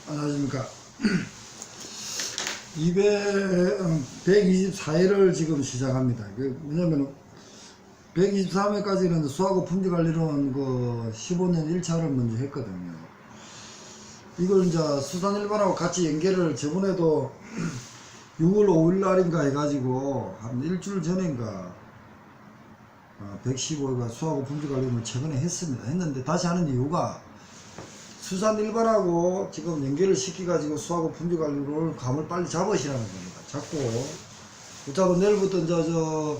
안녕하십니까. 124회를 지금 시작합니다. 왜냐면 123회까지는 수하고 품질관리론 15년 1차를 먼저 했거든요. 이걸 이제 수산일반하고 같이 연계를 저번에도 6월 5일 날인가 해가지고 한 일주일 전인가 115회가 수하고 품질관리론을 최근에 했는데 다시 하는 이유가 수산일반하고 지금 연계를 시켜가지고 수하고 품질관리를 감을 빨리 잡으시라는 겁니다. 잡고 어차피 내일부터 저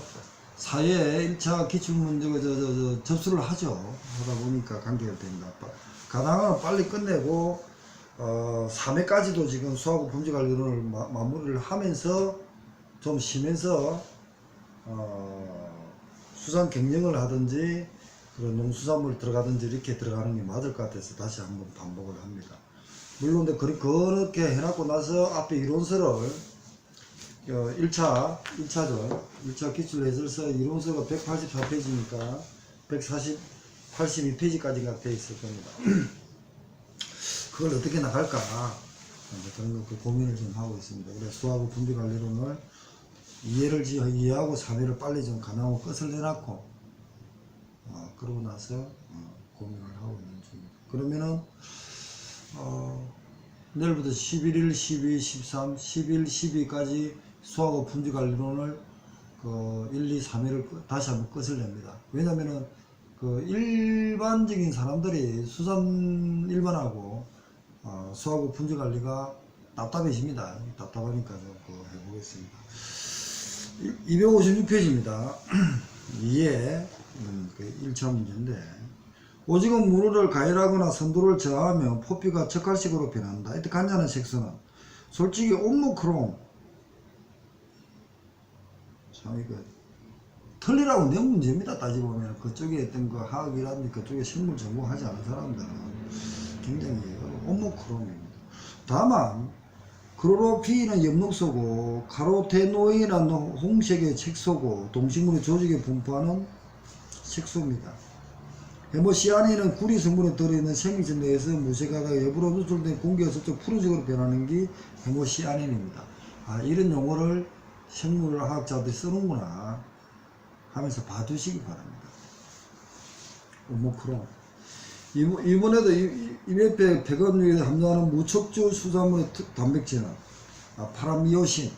사회 1차 기출문제 접수를 하죠. 하다 보니까 관계가 됩니다. 가능하면 빨리 끝내고 3회까지도 지금 수하고 품질관리를 마무리를 하면서 좀 쉬면서 수산 경영을 하든지 그런 농수산물 들어가든지 이렇게 들어가는 게 맞을 것 같아서 다시 한번 반복을 합니다. 물론 그렇게 해놓고 나서 앞에 이론서를 1차 기출해설서 이론서가 184페이지니까 82페이지까지가 돼 있을 겁니다. 그걸 어떻게 나갈까 그런 거 고민을 좀 하고 있습니다. 그래서 수하고 분비관리론을 이해하고 3회를 빨리 좀 가능하고 끝을 내놨고 그러고 나서 고민을 하고 있는 중입니다. 그러면은 내일부터 11일, 12, 13, 11, 12까지 수하고 품질관리론을 1, 2, 3회를 다시 한번 끝을 냅니다. 왜냐면은 일반적인 사람들이 수산 일반하고 수하고 품질관리가 답답해집니다. 답답하니까 좀 해보겠습니다. 256페이지입니다. 이에 1차 문제인데 오징어 문어를 가열하거나 선도를 저하하면 포피가 척갈식으로 변한다. 이때 간자는 색소는 솔직히 온모크롬 참 이거 틀리라고 내 문제입니다. 따지보면 그쪽에 어떤 화학이라든지 그쪽에 식물 전공하지 않은 사람들은 굉장히 온모크롬입니다. 다만 크로로피는 엽록소고 카로테노인은 홍색의 색소고 동식물의 조직에 분포하는 색소입니다. 헤모시아닌은 구리 성분에 들어있는 생리체 내에서 무색하다가 옆으로 누출된 공기가 저쪽 푸른색으로 변하는 게 헤모시아닌입니다. 이런 용어를 생물학자들이 쓰는구나 하면서 봐두시기 바랍니다. 오모크롬 이번에도 임해배 100원유에 함유하는 무척주 수산물의 단백질은 파라미오신.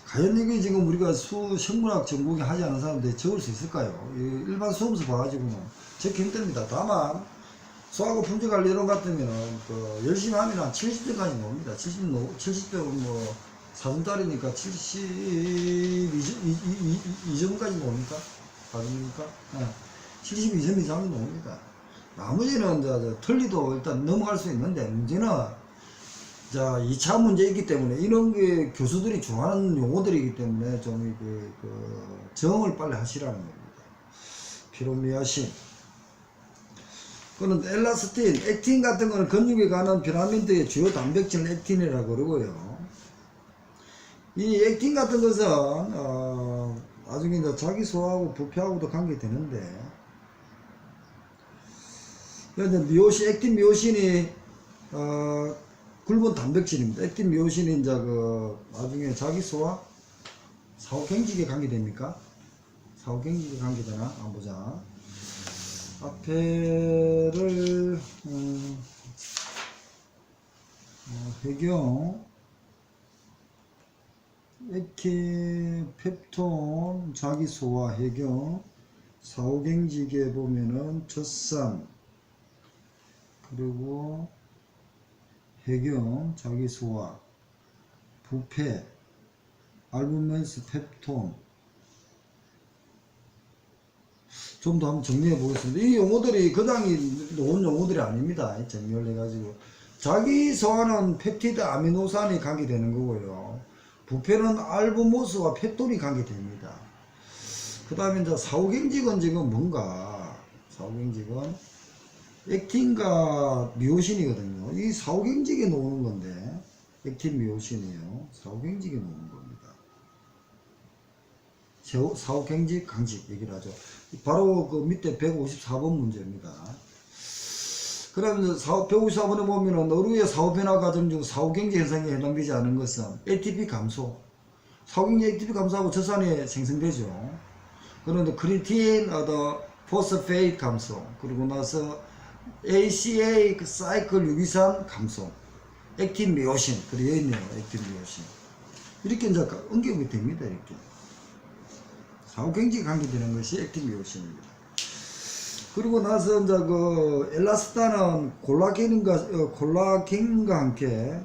과연 이게 지금 우리가 생물학 전공에 하지 않은 사람들이 적을 수 있을까요? 일반 수험서 봐가지고는 적기 힘듭니다. 다만 수하고 품질관리 이론 같으면 열심히 하면 한 70점까지 나옵니다. 70점 4점짜리니까 72점까지 나옵니까? 4점입니까? 72점 이상이 나옵니다. 나머지는 틀리도 일단 넘어갈 수 있는데 문제는 2차 문제이기 때문에 이런 게 교수들이 좋아하는 용어들이기 때문에 좀 정을 빨리 하시라는 겁니다. 피로미아신 그는 엘라스틴, 액틴 같은 거는 근육에 가는 피라민트의 주요 단백질 액틴이라고 그러고요. 이 액틴 같은 것은 나중에 자기 소화하고 부패하고도 관계되는데 미오신, 액틴 미오신이 굵은 단백질입니다. 액틴 미오신이 나중에 자기 소화 사후경직에 관계됩니까? 사후경직에 관계되나? 한번 보자. 앞에를 해경 에키펩톤 자기 소화 해경 사후경직에 보면은 젖산 그리고 해경, 자기소화, 부패, 알부멘스, 펩톤 좀 더 한번 정리해 보겠습니다. 이 용어들이 거장이 놓은 용어들이 아닙니다. 정리를 해가지고 자기소화는 펩티드 아미노산이 관계되는 거고요. 부패는 알부모스와 펩톤이 관계됩니다. 그 다음에 이제 사후경직은 지금 뭔가 사후경직은 액틴과 미오신이거든요. 이 사후경직에 놓는 건데 액틴 미오신이에요. 사후경직에 놓는 겁니다. 사후경직 강직 얘기를 하죠. 바로 밑에 154번 문제입니다. 그러면 154번에 보면은 어류의 사후변화 과정 중 사후경제 현상에 해당되지 않은 것은 ATP 감소. 사후경제 ATP 감소하고 젖산이 생성되죠. 그런데 크리틴, 포스페이트 감소. 그리고 나서 ACA 사이클 유기산 감소. 액틴 미오신. 그리고 여기 있네요. 액틴 미오신. 이렇게 이제 응급이 됩니다. 이렇게. 사후경제에 관계되는 것이 액틴 미오신입니다. 그리고 나서 이제 그 엘라스탄은 콜라겐과 함께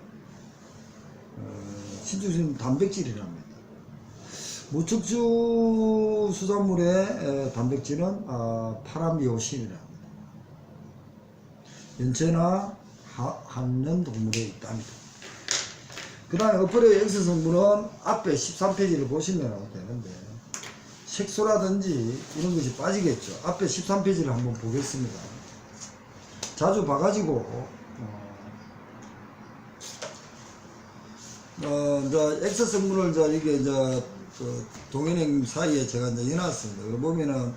신축성 단백질이랍니다. 무척추 수산물의 단백질은 파라미오신이랍니다. 연체나 한년 동물에 있답니다. 그 다음에 어퍼레의 X 성분은 앞에 13페이지를 보시면 되는데 색소라든지 이런 것이 빠지겠죠. 앞에 13페이지를 한번 보겠습니다. 자주 봐가지고 이제 X 성분을 이게 그 동현행 사이에 제가 이제 해놨습니다. 그걸 보면은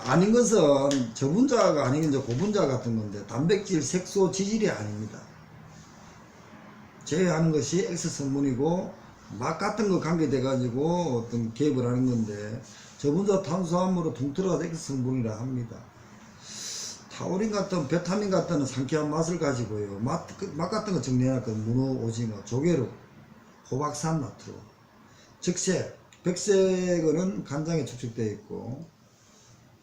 아닌 것은 저분자가 아닌 게 이제 고분자 같은 건데 단백질, 색소, 지질이 아닙니다. 제외하는 것이 X 성분이고 막 같은 거 관계돼 가지고 어떤 개입을 하는 건데 저분자 탄수화물로 퉁틀어서 X 성분이라 합니다. 타우린 같은 베타민 같은 상쾌한 맛을 가지고요. 맛 같은 거 정리해놨거든요. 문어, 오징어, 조개로, 호박산 나트로, 적색, 백색은 간장에 축적되어 있고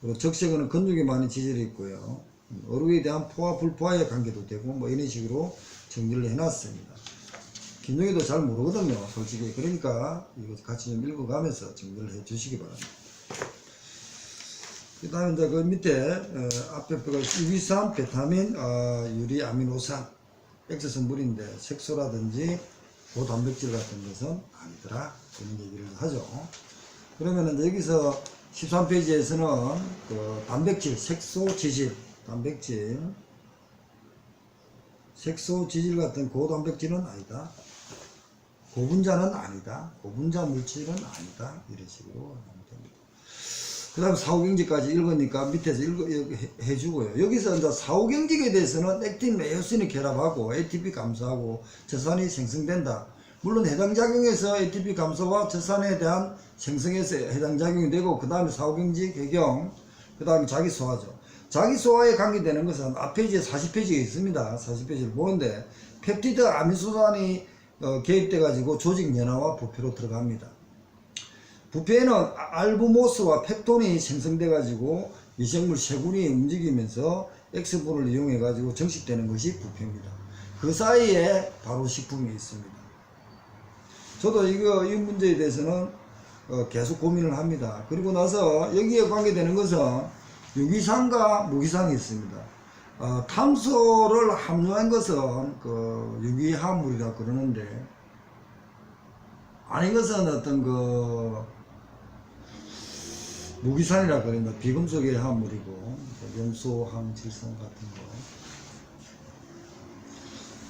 그리고 적색은 근육에 많이 지질이 있고요. 어류에 대한 포화 불포화에 관계도 되고 뭐 이런 식으로 정리를 해놨습니다. 김종희도 잘 모르거든요, 솔직히. 그러니까 이거 같이 좀 읽어가면서 정리를 해 주시기 바랍니다. 그 다음에 이제 그 밑에 앞에 거 유기산, 베타민, 유리, 아미노산, X 성분인데 색소라든지 고단백질 같은 것은 아니더라, 그런 얘기를 하죠. 그러면 이제 여기서 13페이지에서는 그 단백질, 색소, 지질, 단백질, 색소, 지질 같은 고단백질은 아니다. 고분자는 아니다. 고분자 물질은 아니다. 이런 식으로 하면 됩니다. 그 다음 사후경직까지 읽으니까 밑에서 해주고요. 여기서 이제 사후경직에 대해서는 액틴 메요신이 결합하고 ATP 감소하고 젖산이 생성된다. 물론 해당 작용에서 ATP 감소와 젖산에 대한 생성에서 해당 작용이 되고 그 다음에 사후경직, 해경, 그 다음에 자기 소화죠. 자기 소화에 관계되는 것은 앞 페이지에 40페이지가 있습니다. 40페이지를 보는데 펩티드 아미노산이 개입돼 가지고 조직 연화와 부패로 들어갑니다. 부패에는 알부모스와 펩톤이 생성돼 가지고 미생물 세균이 움직이면서 X분을 이용해 가지고 정식되는 것이 부패입니다. 그 사이에 바로 식품이 있습니다. 저도 이 문제에 대해서는 계속 고민을 합니다. 그리고 나서 여기에 관계되는 것은 유기산과 무기산이 있습니다. 탄소를 함유한 것은 그 유기화합물이라 그러는데 아닌 것은 어떤 그 무기산이라 그럽니다. 비금속의 화합물이고 염소, 항, 질소 같은 거.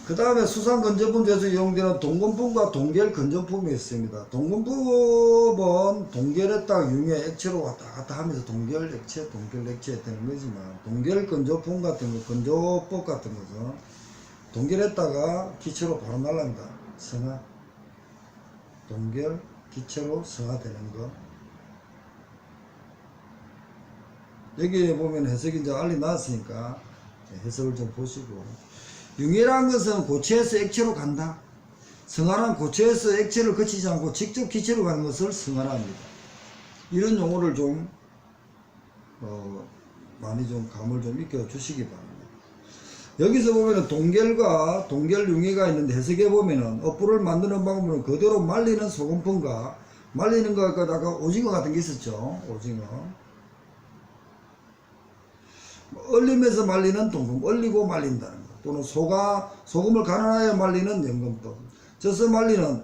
그 다음에 수산건조품에서 이용되는 동건품과 동결 건조품이 있습니다. 동건품은 동결했다가 융해 액체로 왔다 갔다 하면서 동결 액체 되는 거지만 동결 건조품 같은 거, 건조법 같은 것은 동결했다가 기체로 바로 날라간다. 성화. 동결, 기체로 성화되는 거. 여기에 보면 해석이 이제 알리 나왔으니까 해석을 좀 보시고. 융해라는 것은 고체에서 액체로 간다. 성화는 고체에서 액체를 거치지 않고 직접 기체로 가는 것을 성화합니다. 이런 용어를 좀 많이 좀 감을 좀 익혀 주시기 바랍니다. 여기서 보면은 동결과 동결 융해가 있는데 해석해 보면은 어부를 만드는 방법은 그대로 말리는 소금품과 말리는 거 아까 오징어 같은 게 있었죠. 오징어. 얼리면서 말리는 동금, 얼리고 말린다는 거. 또는 소금을 가난하여 말리는 연금법, 쪄서 말리는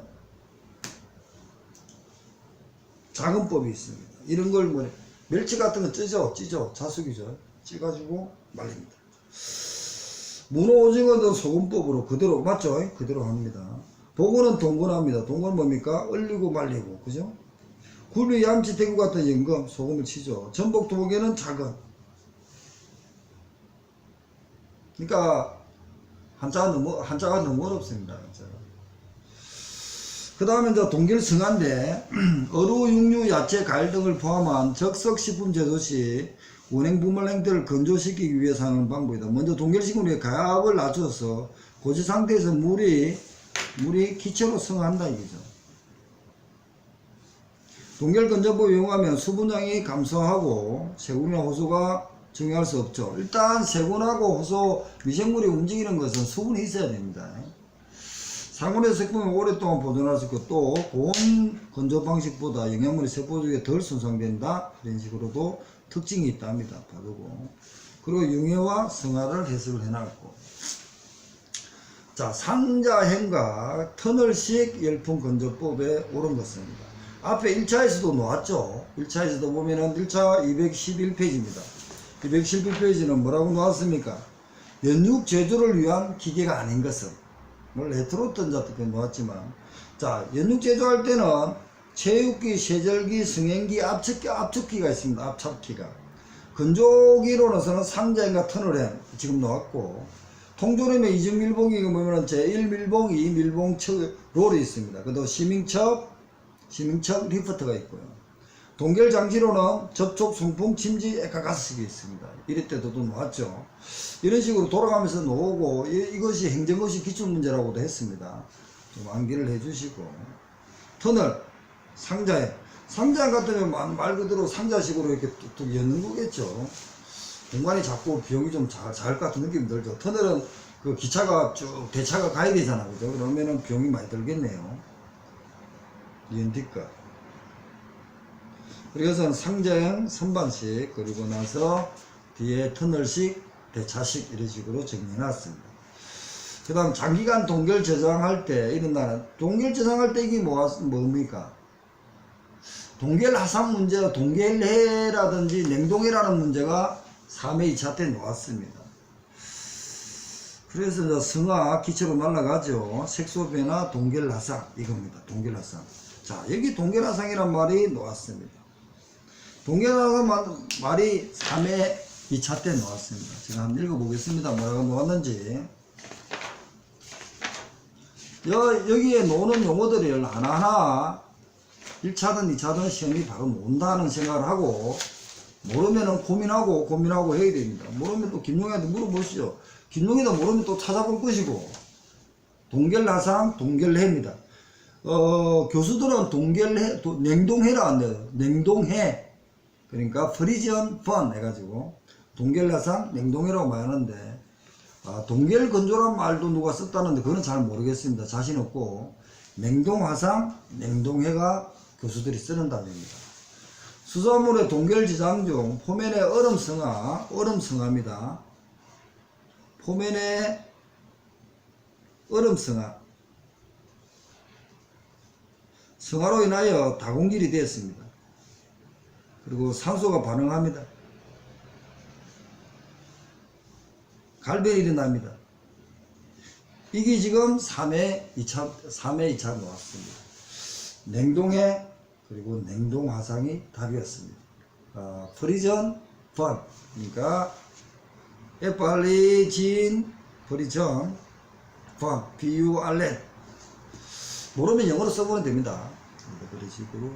작은법이 있습니다. 이런 걸 뭐 멸치 같은 거 찌죠, 자숙이죠. 찌가지고 말립니다. 문어, 오징어도 소금법으로 그대로 맞죠? 그대로 합니다. 도구는 동근합니다. 동근은 뭡니까? 얼리고 말리고, 그죠? 굴비, 얌치, 대구 같은 연금, 소금을 치죠. 전복, 도개는 작은. 그러니까 한자가 너무 어렵습니다. 그 다음에 이제 동결성화인데 어루, 육류, 야채, 과일 등을 포함한 적석식품 제조 시 운행 부말행태를 건조시키기 위해서 하는 방법이다. 먼저 동결식품의 가압을 낮춰서 고지 상태에서 물이 기체로 성화한다 이거죠. 동결건조법을 이용하면 수분량이 감소하고 세균이나 호소가 증가할 수 없죠. 일단 세균하고 호소, 미생물이 움직이는 것은 수분이 있어야 됩니다. 상온의 식품을 오랫동안 보존할 수 있고 또 고온 건조 방식보다 영양분이 세포 중에 덜 손상된다. 이런 식으로도 특징이 있답니다. 바르고. 그리고 융해와 성화를 해석을 해놨고. 자, 상자행과 터널식 열풍 건조법에 옳은 것입니다. 앞에 1차에서도 나왔죠. 1차에서도 보면은 1차 211페이지입니다. 211페이지는 뭐라고 나왔습니까? 연육 제조를 위한 기계가 아닌 것은. 물론 헤트로던 자도 나왔지만. 자, 연육 제조할 때는 체육기, 세절기, 승행기, 압축기가 있습니다. 압착기가. 건조기로서는 상자행과 터널행 지금 나왔고. 통조림의 이중밀봉이 보면은 제1밀봉, 2밀봉 롤이 있습니다. 그리고 시밍척 리프트가 있고요. 동결장치로는 접촉, 송풍, 침지, 액화가스식이 있습니다. 이럴 때도 나왔죠. 이런 식으로 돌아가면서 나오고 이것이 행정고시 기출문제라고도 했습니다. 좀 암기를 해주시고. 터널, 상자에 같으면 말 그대로 상자식으로 이렇게 뚝뚝 여는 거겠죠. 공간이 작고 비용이 좀 작을 것 같은 느낌이 들죠. 터널은 그 기차가 쭉 대차가 가야 되잖아, 그죠? 그러면은 비용이 많이 들겠네요. 연뒷가. 그래서 상자형 선반식, 그리고 나서 뒤에 터널식, 대차식 이런 식으로 정리해놨습니다. 그 다음 장기간 동결 저장할 때 이런다는 동결 저장할 때 이게 뭡니까? 동결 하상 문제가 동결해라든지 냉동해라는 문제가 3회 2차 때 나왔습니다. 그래서 이제 성화 기체로 날아가죠. 색소 변화 동결 하상 이겁니다. 동결 하상. 자, 여기 동결 하상이란 말이 나왔습니다. 동결 하상 말이 3회 2차 때 나왔습니다. 제가 한번 읽어보겠습니다. 뭐라고 나왔는지. 여기에 나오는 용어들을 하나하나 1차든 2차든 시험이 바로 논다는 생각을 하고, 모르면은 고민하고 해야 됩니다. 모르면 또 김용희한테 물어보시죠. 김용희도 모르면 또 찾아볼 것이고. 동결하상, 동결해입니다. 교수들은 냉동해라 한대요. 냉동해. 그러니까 프리전 펀 해가지고 동결하상, 냉동해라고 말하는데, 동결건조란 말도 누가 썼다는데 그건 잘 모르겠습니다. 자신 없고. 냉동화상, 냉동해가 교수들이 쓰는 답입니다. 수산물의 동결지장 중 포면의 얼음성화입니다. 포면의 얼음성화. 성화로 인하여 다공질이 되었습니다. 그리고 산소가 반응합니다. 갈변이 일어납니다. 이게 지금 3회 2차 나왔습니다. 냉동해, 그리고 냉동화상이 답이었습니다. 프리전 펀, 그러니까 에팔리진 프리전 펀, 비유알렛. 모르면 영어로 써보면 됩니다. 그런 식으로.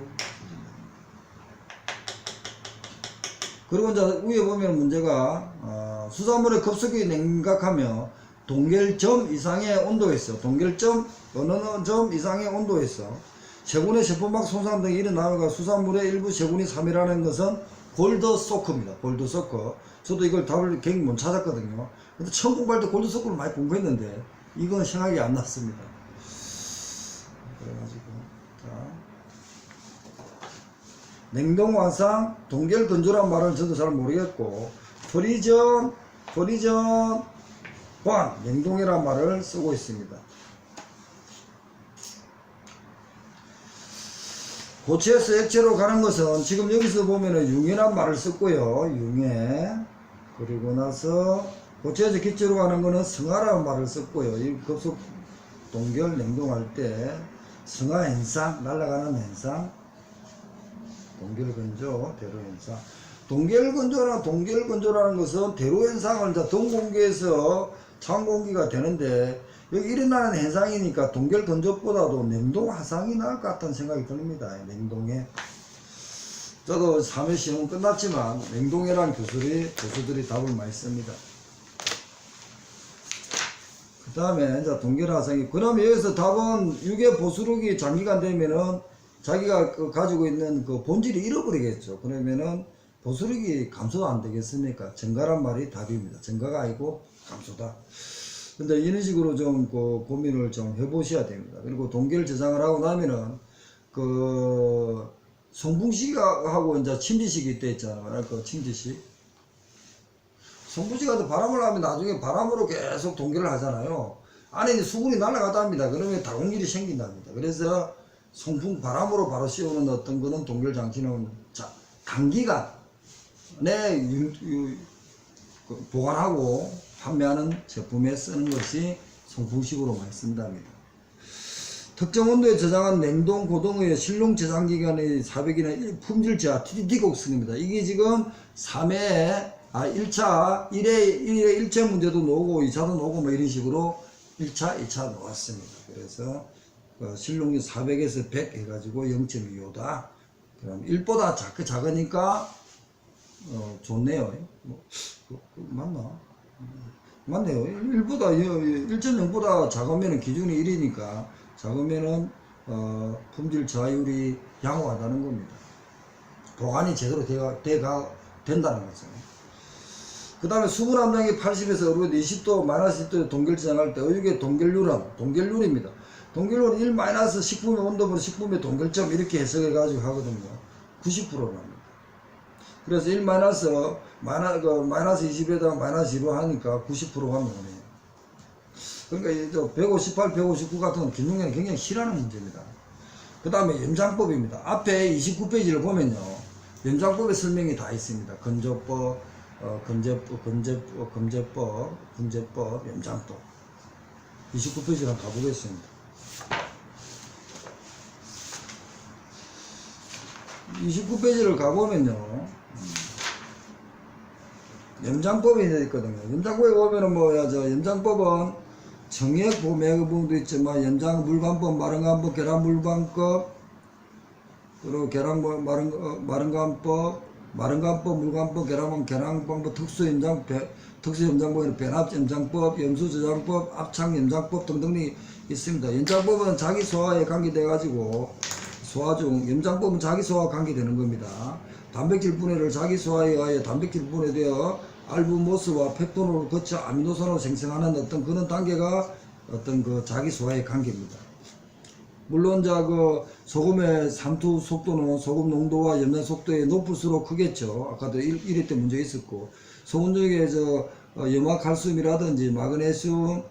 그리고 이제 위에 보면 문제가 수산물의 급속히 냉각하며 동결점 이상의 온도에서 어느 점 이상의 온도에서 세균의 세포막 손상 등이 일어나가 수산물의 일부 세균이 사멸하는 것은 골드소크입니다. 골드소크. 저도 이걸 답을 굉장히 못 찾았거든요. 근데 처음 공부할 때 골드소크를 많이 공부했는데 이건 생각이 안 났습니다. 그래가지고 냉동화상, 동결건조란 말은 저도 잘 모르겠고, 프리전 관, 냉동이란 말을 쓰고 있습니다. 고체에서 액체로 가는 것은 지금 여기서 보면은 융해란 말을 썼고요. 융해. 그리고 나서 고체에서 기체로 가는 거는 성화라는 말을 썼고요. 이 급속 동결 냉동할 때 성화 현상, 날아가는 현상, 동결건조 대로 현상. 동결건조라는 것은 대로 현상을 이제 동공기에서 차원공기가 되는데 여기 일어나는 현상이니까 동결건조보다도 냉동 화상이 나을 것 같다는 생각이 듭니다. 냉동에. 저도 3회 시험 끝났지만 냉동이라는 교수들이 답을 많이 씁니다. 그 다음에 이제 동결화상이, 그러면 여기서 답은 유괴 보수력이 장기간 되면은 자기가 가지고 있는 그 본질이 잃어버리겠죠. 그러면은 보수력이 감소도 안 되겠습니까? 증가란 말이 답입니다. 증가가 아니고 감소다. 근데 이런 식으로 좀 그 고민을 좀 해보셔야 됩니다. 그리고 동결 저장을 하고 나면은 그 송풍식하고 이제 침지식이 있다 했잖아요. 그 침지식. 송풍식한테 바람을 하면 나중에 바람으로 계속 동결을 하잖아요. 안에 이제 수분이 날아가다 합니다. 그러면 다공질이 생긴답니다. 그래서 송풍 바람으로 바로 씌우는 어떤 거는 동결 장치는 단기간에 보관하고 판매하는 제품에 쓰는 것이 송풍식으로 많이 쓴답니다. 특정 온도에 저장한 냉동 고동의 실용 저장 기간의 400이나 품질 저하 TDD 곡선입니다. 이게 지금 3회 1차 1회 1차 문제도 나오고 2차도 나오고 뭐 이런 식으로 1차 2차 나왔습니다. 그래서 실용률 400에서 100 해가지고 0.25다. 그럼 1보다 작으니까 좋네요. 맞나? 맞네요. 1.0보다 작으면 기준이 1이니까 작으면은 품질 저하율이 양호하다는 겁니다. 보관이 제대로 된다는 거죠. 그 다음에 수분 함량이 80에서 20도, 마이너스 10도에 동결 저장할 때 의육의 동결률입니다. 동결률은 1 마이너스 식품의 온도분 식품의 동결점 이렇게 해석해 가지고 하거든요. 90%랍니다. 그래서 1 마이너스 20에다가 마이너스 2로 하니까 90%가 나오네요. 그러니까 158, 159 같은 건 김용현이 굉장히 싫어하는 문제입니다. 그 다음에 염장법입니다. 앞에 29페이지를 보면요. 염장법의 설명이 다 있습니다. 건조법, 금제법, 분제법, 염장법. 29페이지를 가보겠습니다. 29페이지를 가보면요. 염장법이 있거든요. 염장법에 보면은 염장법은 정액 매개부분도 있지만 염장 물관법, 마른관법, 계란물관법, 그리고 마른관법, 물관법, 계란방법, 특수염장법에는 변압염장법, 염수저장법, 압착염장법 등등이 있습니다. 염장법은 자기 소화에 관계돼 가지고 소화 중, 염장법은 자기 소화와 관계되는 겁니다. 단백질 분해를 자기 소화에 의하여 단백질 분해되어 알부모스와 펩톤을 거쳐 아미노산으로 생성하는 어떤 그런 단계가 어떤 그 자기 소화의 관계입니다. 물론 소금의 삼투 속도는 소금 농도와 염장 속도에 높을수록 크겠죠. 아까도 1회 때 문제 있었고, 소금 중에 염화칼슘이라든지 마그네슘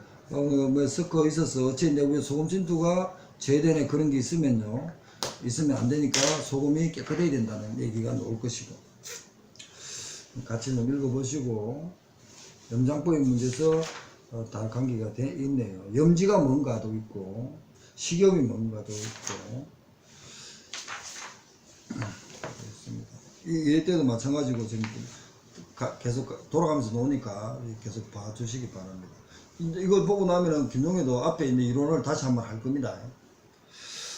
섞어 있어서 어째 내부에 소금 진투가 제외되는 그런 게 있으면 안 되니까 소금이 깨끗해야 된다는 얘기가 나올 것이고, 같이 좀 읽어보시고, 염장법의 문제에서 다 관계가 돼 있네요. 염지가 뭔가도 있고, 식염이 뭔가도 있고, 이럴 때도 마찬가지고 지금 계속 돌아가면서 노니까 계속 봐주시기 바랍니다. 이걸 보고 나면은 김용혜도 앞에 있는 이론을 다시 한번 할 겁니다.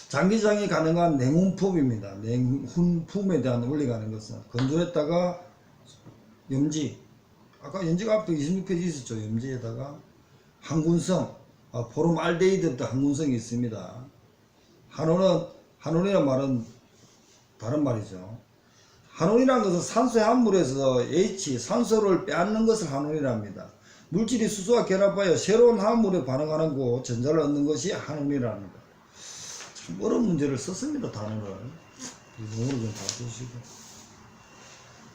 장기장이 가능한 냉훈품입니다. 냉훈품에 대한 원리가 하는 것은 건조했다가 염지, 아까 염지가 앞에 26페이지 있었죠. 염지에다가 항균성, 포름알데히드도 항균성이 있습니다. 한온이란 말은 다른 말이죠. 한온이라는 것은 산소의 합물에서 산소를 빼앗는 것을 한온이랍니다. 물질이 수소와 결합하여 새로운 합물에 반응하는 거, 전자를 얻는 것이 한온이랍니다. 참 어려운 문제를 썼습니다. 단어를. 이거를 좀 봐주시고.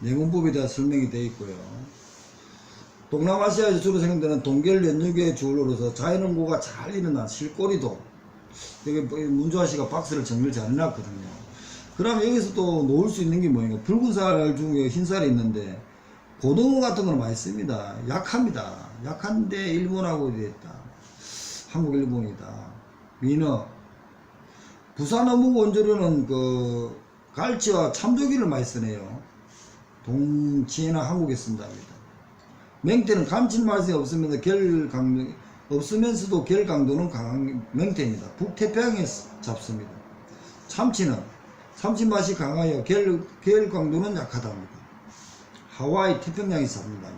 냉온법에 대한 설명이 되어 있고요. 동남아시아에서 주로 생성되는 동결 연육의 주얼로서 자연원고가 잘 일어난 실꼬리도, 여기 문조아씨가 박스를 정리를 잘 해놨거든요. 그러면 여기서 또 놓을 수 있는 게 뭐예요? 붉은 살 중에 흰 살이 있는데 고등어 같은 걸 많이 씁니다. 약합니다. 약한데 일본하고 되었다. 한국 일본이다. 민어. 부산 어묵 원조로는 갈치와 참조기를 많이 쓰네요. 동치나 한국에 쓴답니다. 맹태는 감칠맛이 없으면서도 결 강도는 강한 맹태입니다. 북태평양에 잡습니다. 참치는 참치 맛이 강하여 결 강도는 약하답니다. 하와이 태평양에 삽니다.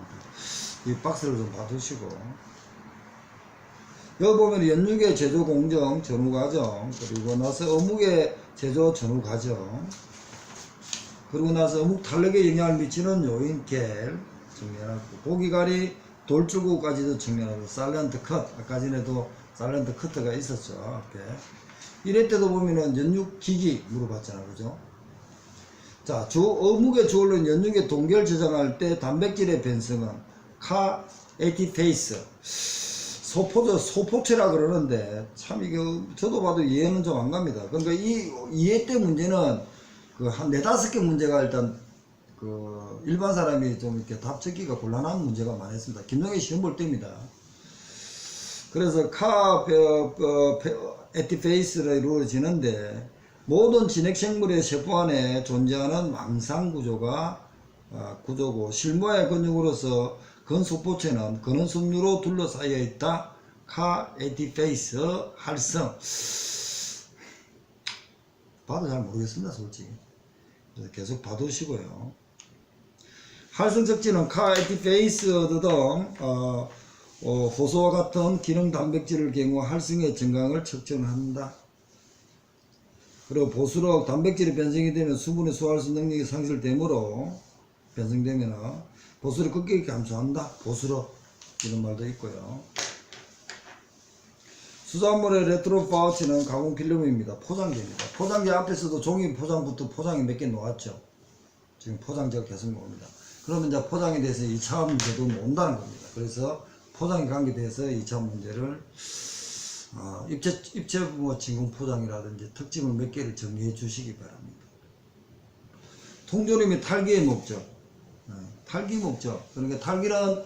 이 박스를 좀 봐두시고, 여기 보면 연육의 제조 공정 전후 과정, 그리고 나서 어묵의 제조 전후 과정, 그리고 나서 어묵 탄력에 영향을 미치는 요인 겔 정리하고, 고기가리 돌출구까지도 정리하고, 사일런트 컷, 아까 전에도 사일런트 커트가 있었죠. 앞에. 이럴 때도 보면은 연육 기기 물어봤잖아, 그죠? 자, 어묵의 주얼른 연육의 동결 저장할 때 단백질의 변성은 카 에티페이스, 소포체라 그러는데, 참 이거 저도 봐도 이해는 좀 안 갑니다. 그러니까 이 이해 때 문제는 그 한 4-5개 문제가 일단 그 일반 사람이 좀 이렇게 답 적기가 곤란한 문제가 많았습니다. 김동희 시험 볼 때입니다. 그래서 에티페이스로 이루어지는데, 모든 진핵생물의 세포 안에 존재하는 망상 구조고, 실모의 근육으로서 근소포체는 근원 섬유로 둘러싸여 있다. 카 에티페이스 활성. 봐도 잘 모르겠습니다, 솔직히. 그래서 계속 봐두시고요. 활성 척지는 카 에티페이스 등 호소와 같은 기능 단백질을 경우 활성의 증강을 척정한다. 그리고 보수록 단백질이 변성이 되면 수분의 소화할수 능력이 상실되므로, 변성되면 보수를 급격히 감소한다. 보수록, 이런 말도 있고요. 수산물의 레트로 파우치는 가공 필름입니다. 포장재입니다. 포장재 앞에서도 종이 포장부터 포장이 몇 개 놓았죠. 지금 포장재가 계속 나옵니다. 그러면 이제 포장에 대해서 2차 문제도 온다는 겁니다. 그래서 포장에 관계돼서 2차 문제를 입체 진공 포장이라든지 특징을 몇 개를 정리해 주시기 바랍니다. 통조림이 탈기의 목적, 탈기 목적. 그러니까 탈기는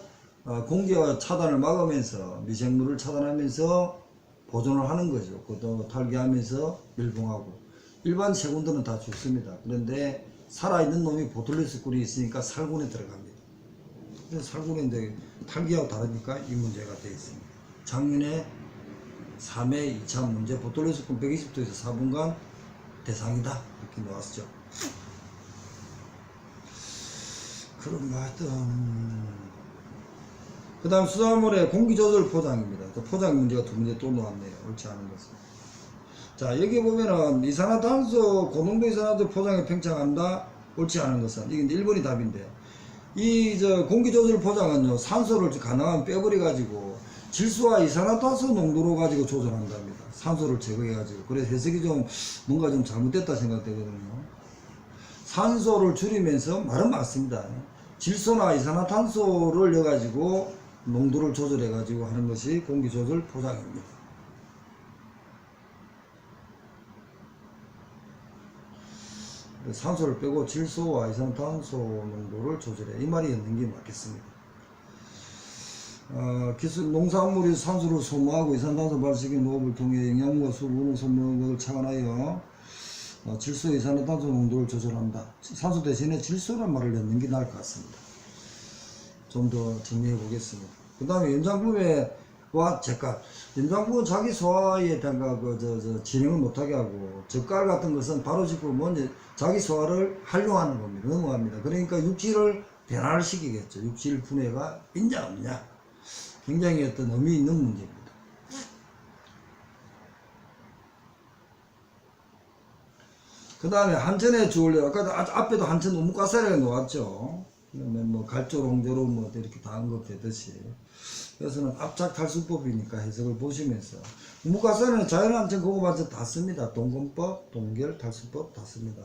공기와 차단을 막으면서, 미생물을 차단하면서 보존을 하는 거죠. 그것도 탈기하면서 밀봉하고. 일반 세균들은 다 죽습니다. 그런데 살아있는 놈이 보툴리스 꿀이 있으니까 살균에 들어갑니다. 그래서 살균인데 탈기하고 다르니까 이 문제가 되어 있습니다. 작년에 3회 2차 문제, 보툴리스 꿀 120도에서 4분간 대상이다, 이렇게 나왔죠. 그럼 그 다음 수산물의 공기조절 포장입니다. 포장 문제가 2문제 또 나왔네요. 옳지 않은 것은. 자, 여기 보면은 이산화탄소, 고농도 이산화탄소 포장에 팽창한다. 옳지 않은 것은. 이게 1번이 답인데, 공기조절 포장은요, 산소를 가능하면 빼버려가지고 질소와 이산화탄소 농도로 가지고 조절한답니다. 산소를 제거해가지고. 그래서 해석이 뭔가 좀 잘못됐다 생각되거든요. 산소를 줄이면서, 말은 맞습니다. 질소나 이산화탄소를 넣어가지고 농도를 조절해가지고 하는 것이 공기조절 포장입니다. 산소를 빼고 질소와 이산화탄소 농도를 조절해, 이 말이 있는 게 맞겠습니다. 농산물이 산소를 소모하고 이산화탄소 발생의 농업을 통해 영양분과 수분을 소모하는 것을 착안하여 질소, 이산화탄소 농도를 조절한다. 산소 대신에 질소란 말을 넣는 게 나을 것 같습니다. 좀 더 정리해 보겠습니다. 그 다음에 연장품과 젓갈. 연장품은 자기 소화에 대한 진행을 못하게 하고, 젓갈 같은 것은 바로 짚고 먼저 자기 소화를 활용하는 겁니다. 넘어갑니다. 그러니까 육질을 변화를 시키겠죠. 육질 분해가 있냐 없냐. 굉장히 어떤 의미 있는 문제입니다. 그 다음에 한천의 주얼리, 아까 앞에도 한천 우뭇가사리가 나왔죠. 그러면 뭐 갈조, 롱조로 뭐 이렇게 다 언급되듯이. 그래서는 압착 탈수법이니까 해석을 보시면서, 우뭇가사리는 자연한천, 고급한천 다 씁니다. 동건법, 동결, 탈수법 다 씁니다.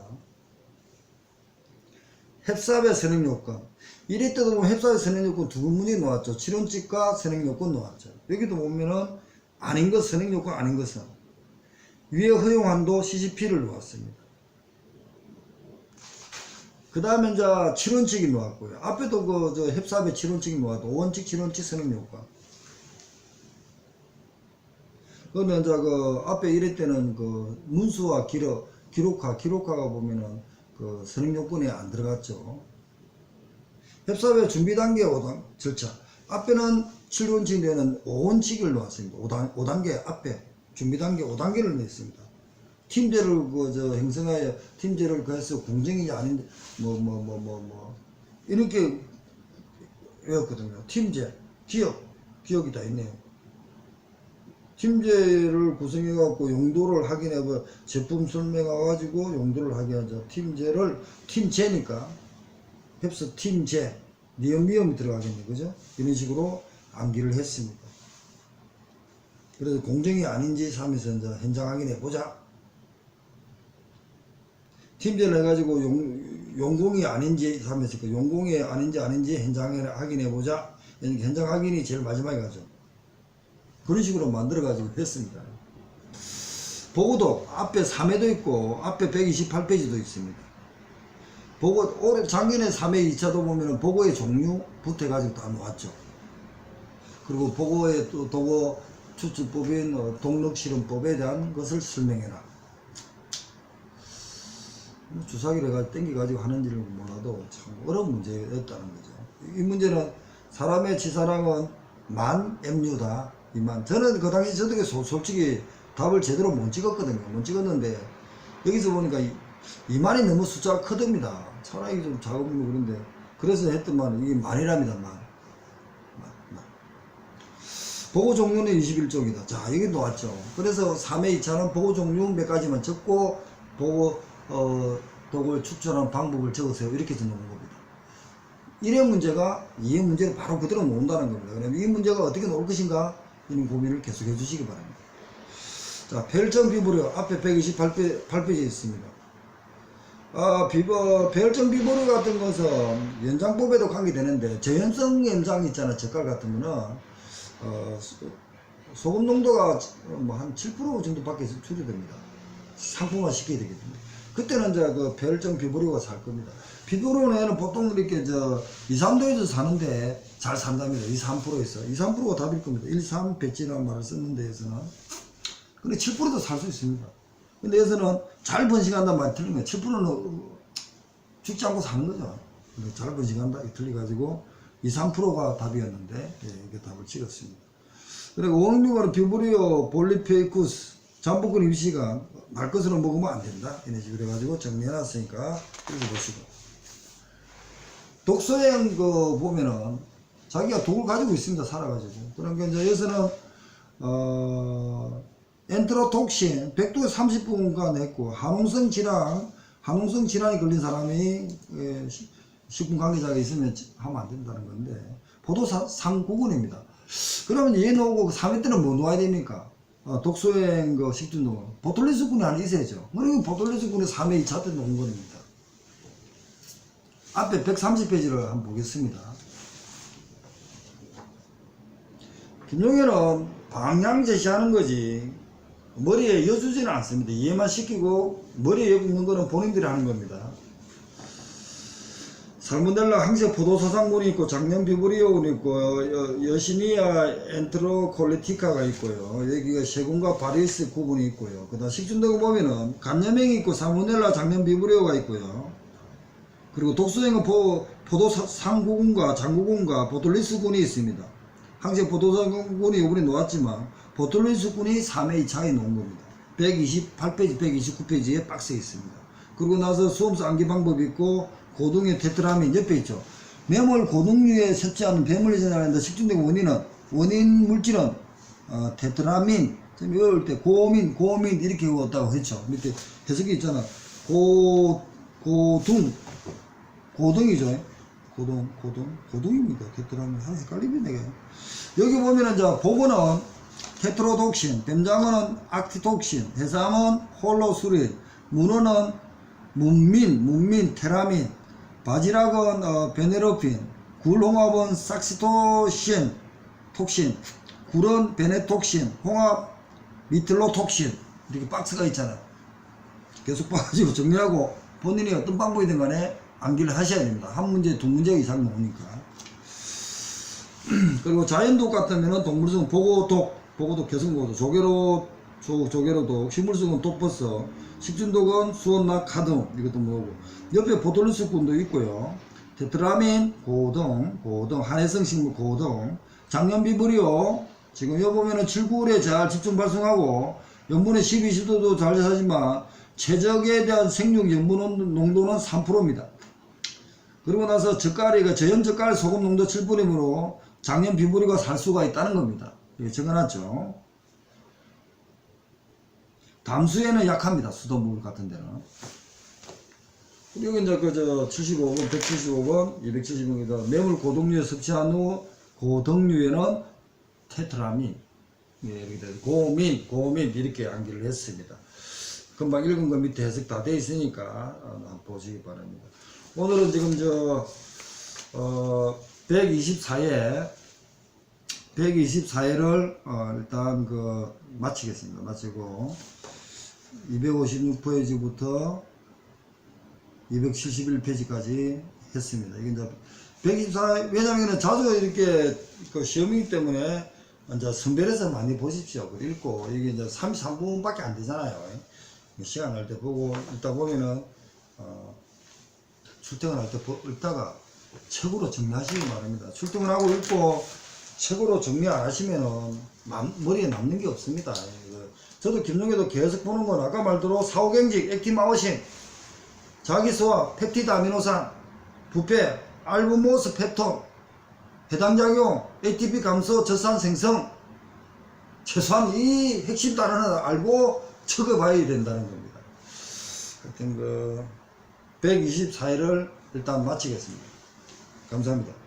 햅삽의 선행요건. 이럴 때도 보면 햅삽의 선행요건 2문이 나왔죠. 칠원칙과 선행요건 나왔죠. 여기도 보면은 아닌 것, 선행요건 아닌 것은 위에 허용한도 CCP를 놓았습니다. 그 다음에 이제 7원칙이 나왔고요. 앞에도 햅삽의 7원칙이 나왔고, 5원칙, 7원칙 선행요건. 그러면 이제 앞에 이럴 때는 문수와 기록화가 보면은 선행요건에 안 들어갔죠. 햅삽의 준비 단계 5단 절차. 앞에는 7원칙 되는 5원칙을 놓았습니다. 5단계 앞에 준비 단계 5단계를 냈습니다. 팀제를 형성하여 팀제를 그해서 공정이 아닌데 이렇게 외웠거든요. 팀제, 기억이 다 있네요. 팀제를 구성해 갖고 용도를 확인해 봐. 제품 설명해 가지고 용도를 확인하죠. 팀제니까 햅스 팀제 니엄이 들어가겠네, 그죠? 이런 식으로 암기를 했습니다. 그래서 공정이 아닌지 하면서 이제 현장 확인해 보자. 팀제를 해가지고 용공이 아닌지 하면서 그 용공이 아닌지 현장 확인해 보자. 현장 확인이 제일 마지막에 가죠. 그런 식으로 만들어가지고 했습니다. 보고도 앞에 3회도 있고 앞에 128페이지도 있습니다. 보고 작년에 3회 2차도 보면은 보고의 종류부터 해가지고 다 놓았죠. 그리고 보고의 또 도고 추출법인 동력실험법에 대한 것을 설명해라. 주사기를 해가지고 땡겨가지고 하는지를 몰라도 참 어려운 문제였다는 거죠. 이 문제는 사람의 지사량은 10,000 MU다. 저는 그 당시 저도 솔직히 답을 제대로 못 찍었거든요. 못 찍었는데 여기서 보니까 2만이 너무 숫자가 크답니다. 차라리 좀 작으면 그런데 그래서 했더만 이게 만이랍니다. 만. 보고 종류는 21쪽이다. 자, 여기 놓았죠. 그래서 3회 2차는 보고 종류 몇 가지만 적고 보고 독을 추출하는 방법을 적으세요. 이렇게 적는 겁니다. 1회 문제가 2회 문제를 바로 그대로 놓는다는 겁니다. 그러면 이 문제가 어떻게 놓을 것인가 이런 고민을 계속 해주시기 바랍니다. 자, 배열점 비보료 앞에 128페이지에 있습니다. 배열점 비보료 같은 것은 연장법에도 관계되는데 저연성 연장 있잖아. 젓갈 같은 거는 소금 농도가 한 7% 정도밖에 줄여됩니다. 상품화 시켜야 되기 때문에. 그때는 이제 그 배열점 비보료가 살 겁니다. 비보료는 보통 이렇게 2, 3도에서 사는데 잘 산답니다. 2, 3%에서. 2, 3%가 답일 겁니다. 1, 3 배지라는 말을 썼는 데에서는. 근데 7%도 살 수 있습니다. 근데 여기서는 잘 번식한다는 말이 틀린 거예요. 7%는 죽지 않고 사는 거죠. 잘 번식한다. 이 틀려가지고 2, 3%가 답이었는데, 이게 답을 찍었습니다. 그리고 원육은 비브리오 볼리페이쿠스 잠복근 임시간 말 것으로 먹으면 안 된다. 이런 식으로 해가지고 정리해놨으니까 읽어보시고. 독소행 보면은 자기가 독을 가지고 있습니다. 살아가지고. 그러니까 이제 여기서는 엔테로톡신 100도에 30분간 했고 항원성 질환이 걸린 사람이 식품 관계자가 있으면 하면 안 된다는 건데 포도상구근입니다. 그러면 얘 놓고 3회 때는 뭐 놓아야 됩니까? 독소행 식중독 보톨리스군이 하나 있어야죠. 그리고 보톨리스군이 3회 2차 때 놓은 겁니다. 앞에 130페이지를 한번 보겠습니다. 김용현은 방향 제시하는 거지 머리에 여주지는 않습니다. 이해만 시키고 머리에 엮는 거는 본인들이 하는 겁니다. 살모넬라 항체 포도사상군이 있고 장염 비브리오군이 있고 여시니아 엔테로콜리티카가 있고요. 여기가 세균과 바리스 구분이 있고요. 그 다음 식중독을 보면은 간염행이 있고 살모넬라 장염 비브리오가 있고요. 그리고 독소행은 포도상구군과 장구군과 보톨리스군이 있습니다. 항체 포도상군이 우리 놓았지만 보톨리스군이 3회 2차에 놓은 겁니다. 128페이지 129페이지에 박스에 있습니다. 그리고 나서 수험사 암기 방법이 있고 고등의 테트라민 옆에 있죠. 매몰 고등류에 섭취하는 배물이 전환한다. 식중독 원인 물질은 테트라민. 좀 외울 때 고민 이렇게 외웠다고 했죠. 밑에 해석이 있잖아. 고등이죠. 고등입니다. 테트라민 항상 헷갈립니다. 여기 보면은 이제 보고는 테트로독신, 뱀장어는 악티톡신, 해삼은 홀로수린, 문어는 문민, 테라민, 바지락은 베네로핀, 굴홍합은 삭시토신, 톡신, 굴은 베네톡신, 홍합 미틀로톡신 이렇게 박스가 있잖아요. 계속 봐가지고 정리하고 본인이 어떤 방법이든 간에 암기를 하셔야 됩니다. 한 문제, 두 문제 이상 나오니까. 그리고 자연독 같으면은 동물성 보고독, 개성보고독, 조개로독, 식물성은 독버섯, 식중독은 수원낙, 카등 이것도 뭐고 옆에 보톨리스군도 있고요. 테트라민 고동, 한해성 식물 고동, 장염비브리오 지금 여기 보면은 7,9에 잘 집중 발생하고 염분의 12, 20도도 잘 하지만 최적에 대한 생육 염분 농도는 3%입니다. 그리고 나서 젓갈이가 저염젓갈 소금 농도 7%이므로 장염비브리오가 살 수가 있다는 겁니다. 이게 적어놨죠. 담수에는 약합니다. 수돗물 같은 데는. 그리고 이제 그저 75번, 175번, 275번이다. 매물 고동류에 섭취한 후 고등류에는 테트라민, 예, 고민 이렇게 암기를 했습니다. 금방 읽은 거 밑에 해석 다 돼 있으니까 한번 보시기 바랍니다. 오늘은 지금 124회를 일단 마치겠습니다. 마치고 256페이지부터 271페이지까지 했습니다. 이게 이제 124, 왜냐면 자주 이렇게 시험이기 때문에 이제 선별해서 많이 보십시오. 읽고, 이게 이제 33분밖에 안 되잖아요. 시간 날 때 보고, 읽다 보면은, 출퇴근할 때 읽다가 책으로 정리하시기 바랍니다. 출퇴근하고 읽고, 책으로 정리 안 하시면은, 머리에 남는 게 없습니다. 저도 김종에도 계속 보는 건 아까 말대로 사후경직, 액티마우싱, 자기소화, 펩티드 아미노산, 부패, 알부모스 펩톤, 해당작용, ATP 감소, 젖산 생성, 최소한 이 핵심 단어는 알고 적어봐야 된다는 겁니다. 하여튼 124회를 일단 마치겠습니다. 감사합니다.